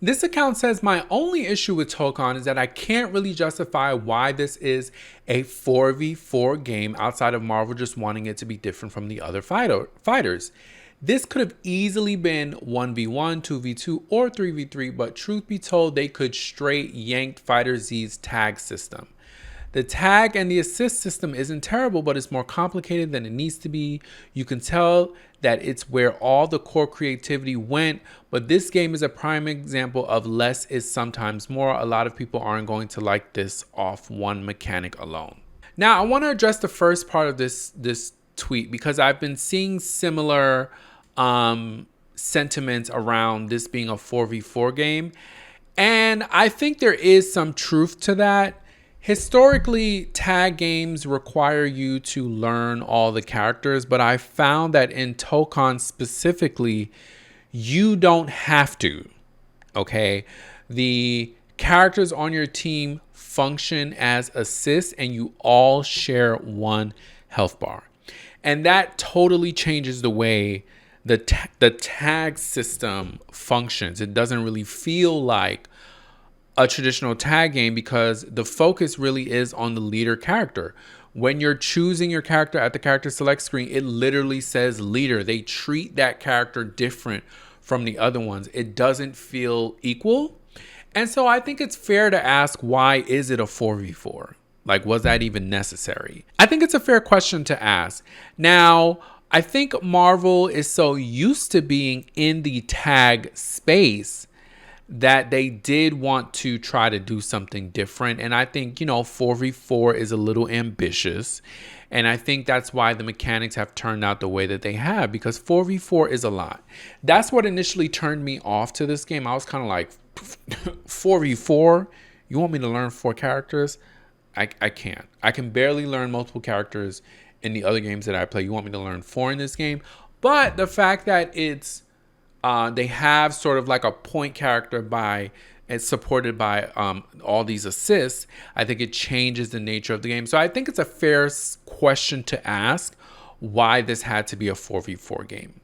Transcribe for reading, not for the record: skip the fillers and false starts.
This account says my only issue with Tokon is that I can't really justify why this is a 4v4 game outside of Marvel just wanting it to be different from the other fighters. This could have easily been 1v1, 2v2, or 3v3, but truth be told, they could straight yanked Fighter Z's tag system. The tag and the assist system isn't terrible, but it's more complicated than it needs to be. You can tell that it's where all the core creativity went, but this game is a prime example of less is sometimes more. A lot of people aren't going to like this off one mechanic alone. Now, I want to address the first part of this tweet because I've been seeing similar sentiments around this being a 4v4 game, and I think there is some truth to that. Historically, tag games require you to learn all the characters, but I found that in Tokon specifically, you don't have to. Okay? The characters on your team function as assists, and you all share one health bar. And that totally changes the way the tag system functions. It doesn't really feel like a traditional tag game because the focus really is on the leader character. When you're choosing your character at the character select screen, it literally says leader. They treat that character different from the other ones. It doesn't feel equal. And so I think it's fair to ask, why is it a 4v4? Like, was that even necessary? I think it's a fair question to ask. Now, I think Marvel is so used to being in the tag space that they did want to try to do something different. And I think, 4v4 is a little ambitious. And I think that's why the mechanics have turned out the way that they have, because 4v4 is a lot. That's what initially turned me off to this game. I was kind of like, 4v4? You want me to learn 4 characters? I can't. I can barely learn multiple characters in the other games that I play. You want me to learn 4 in this game? But the fact that they have sort of like a point character it's supported by all these assists, I think it changes the nature of the game. So I think it's a fair question to ask why this had to be a 4v4 game.